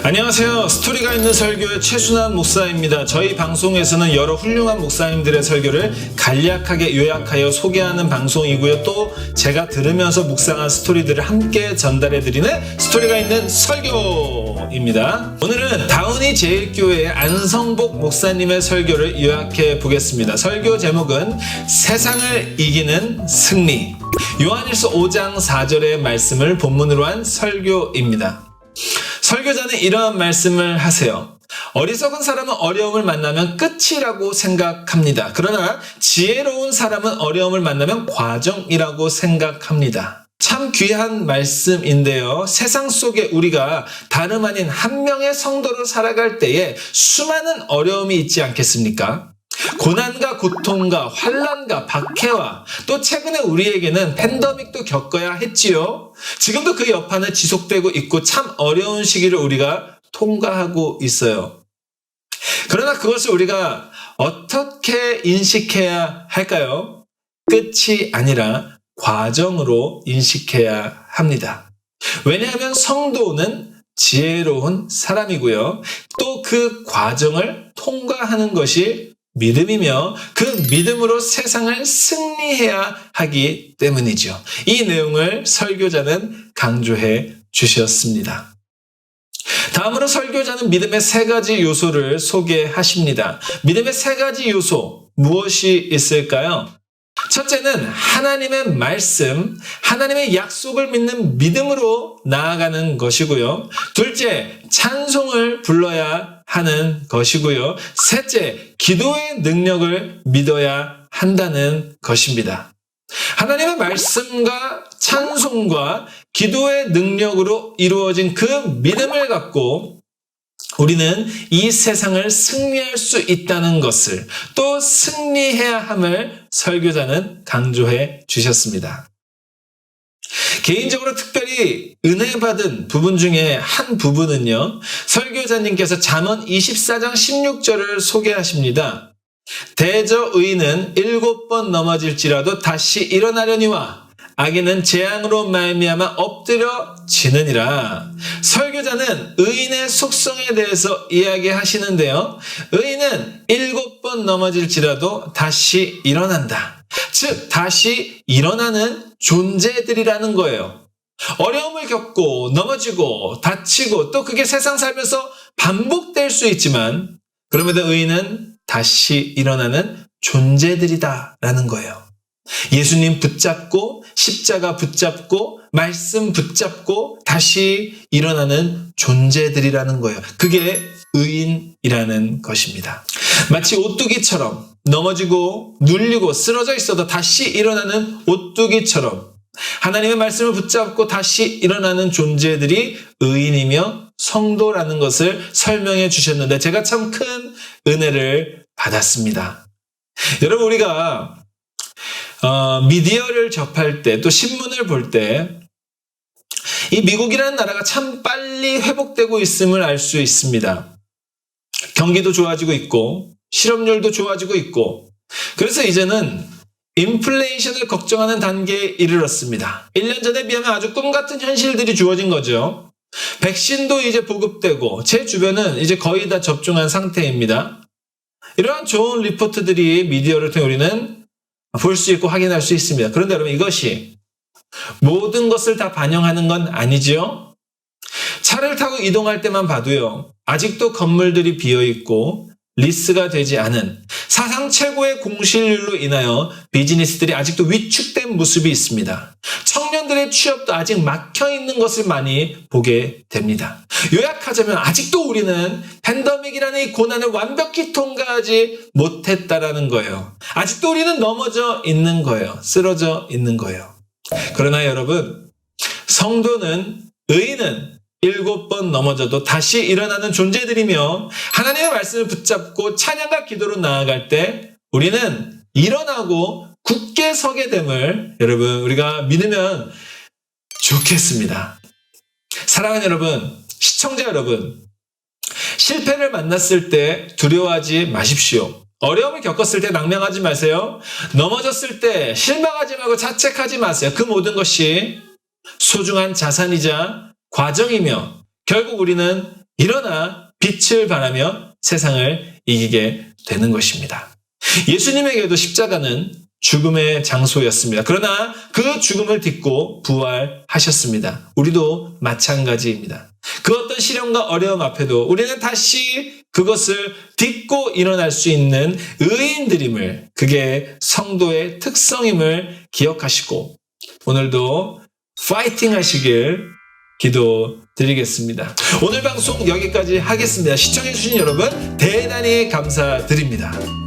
안녕하세요. 스토리가 있는 설교의 최순환 목사입니다. 저희 방송에서는 여러 훌륭한 목사님들의 설교를 간략하게 요약하여 소개하는 방송이고요. 또 제가 들으면서 묵상한 스토리들을 함께 전달해드리는 스토리가 있는 설교입니다. 오늘은 다운이 제일교회 안성복 목사님의 설교를 요약해 보겠습니다. 설교 제목은 세상을 이기는 승리. 요한일서 5장 4절의 말씀을 본문으로 한 설교입니다. 설교자는 이러한 말씀을 하세요. 어리석은 사람은 어려움을 만나면 끝이라고 생각합니다. 그러나 지혜로운 사람은 어려움을 만나면 과정이라고 생각합니다. 참 귀한 말씀인데요. 세상 속에 우리가 다름 아닌 한 명의 성도로 살아갈 때에 수많은 어려움이 있지 않겠습니까? 고난과 고통과 환난과 박해와 또 최근에 우리에게는 팬데믹도 겪어야 했지요. 지금도 그 여파는 지속되고 있고 참 어려운 시기를 우리가 통과하고 있어요. 그러나 그것을 우리가 어떻게 인식해야 할까요? 끝이 아니라 과정으로 인식해야 합니다. 왜냐하면 성도는 지혜로운 사람이고요. 또 그 과정을 통과하는 것이 믿음이며 그 믿음으로 세상을 승리해야 하기 때문이죠. 이 내용을 설교자는 강조해 주셨습니다. 다음으로 설교자는 믿음의 세 가지 요소를 소개하십니다. 믿음의 세 가지 요소 무엇이 있을까요? 첫째는 하나님의 말씀, 하나님의 약속을 믿는 믿음으로 나아가는 것이고요. 둘째, 찬송을 불러야 하는 것이고요. 셋째, 기도의 능력을 믿어야 한다는 것입니다. 하나님의 말씀과 찬송과 기도의 능력으로 이루어진 그 믿음을 갖고 우리는 이 세상을 승리할 수 있다는 것을 또 승리해야 함을 설교자는 강조해 주셨습니다. 개인적으로 특별히 은혜 받은 부분 중에 한 부분은요. 설교자님께서 잠언 24장 16절을 소개하십니다. 대저 의인은 7번 넘어질지라도 다시 일어나려니와 악인은 재앙으로 말미암아 엎드려지느니라. 설교자는 의인의 속성에 대해서 이야기하시는데요. 의인은 7번 넘어질지라도 다시 일어난다. 즉 다시 일어나는 존재들이라는 거예요. 어려움을 겪고 넘어지고 다치고 또 그게 세상 살면서 반복될 수 있지만 그럼에도 의인은 다시 일어나는 존재들이다라는 거예요. 예수님 붙잡고 십자가 붙잡고 말씀 붙잡고 다시 일어나는 존재들이라는 거예요. 그게 의인이라는 것입니다. 마치 오뚜기처럼 넘어지고 눌리고 쓰러져 있어도 다시 일어나는 오뚜기처럼 하나님의 말씀을 붙잡고 다시 일어나는 존재들이 의인이며 성도라는 것을 설명해 주셨는데 제가 참 큰 은혜를 받았습니다. 여러분 우리가 미디어를 접할 때 또 신문을 볼 때 이 미국이라는 나라가 참 빨리 회복되고 있음을 알 수 있습니다. 경기도 좋아지고 있고 실업률도 좋아지고 있고 그래서 이제는 인플레이션을 걱정하는 단계에 이르렀습니다. 1년 전에 비하면 아주 꿈같은 현실들이 주어진 거죠. 백신도 이제 보급되고 제 주변은 이제 거의 다 접종한 상태입니다. 이러한 좋은 리포트들이 미디어를 통해 우리는 볼 수 있고 확인할 수 있습니다. 그런데 여러분 이것이 모든 것을 다 반영하는 건 아니죠. 차를 타고 이동할 때만 봐도요. 아직도 건물들이 비어있고 리스가 되지 않은 사상 최고의 공실률로 인하여 비즈니스들이 아직도 위축된 모습이 있습니다. 청년들의 취업도 아직 막혀있는 것을 많이 보게 됩니다. 요약하자면 아직도 우리는 팬데믹이라는 이 고난을 완벽히 통과하지 못했다라는 거예요. 아직도 우리는 넘어져 있는 거예요. 쓰러져 있는 거예요. 그러나 여러분, 성도는 의인은 7번 넘어져도 다시 일어나는 존재들이며 하나님의 말씀을 붙잡고 찬양과 기도로 나아갈 때 우리는 일어나고 굳게 서게 됨을 여러분 우리가 믿으면 좋겠습니다. 사랑하는 여러분, 시청자 여러분, 실패를 만났을 때 두려워하지 마십시오. 어려움을 겪었을 때 낭망하지 마세요. 넘어졌을 때 실망하지 말고 자책하지 마세요. 그 모든 것이 소중한 자산이자 과정이며 결국 우리는 일어나 빛을 발하며 세상을 이기게 되는 것입니다. 예수님에게도 십자가는 죽음의 장소였습니다. 그러나 그 죽음을 딛고 부활하셨습니다. 우리도 마찬가지입니다. 그 어떤 시련과 어려움 앞에도 우리는 다시 그것을 딛고 일어날 수 있는 의인들임을, 그게 성도의 특성임을 기억하시고 오늘도 파이팅 하시길 기도드리겠습니다. 오늘 방송 여기까지 하겠습니다. 시청해주신 여러분 대단히 감사드립니다.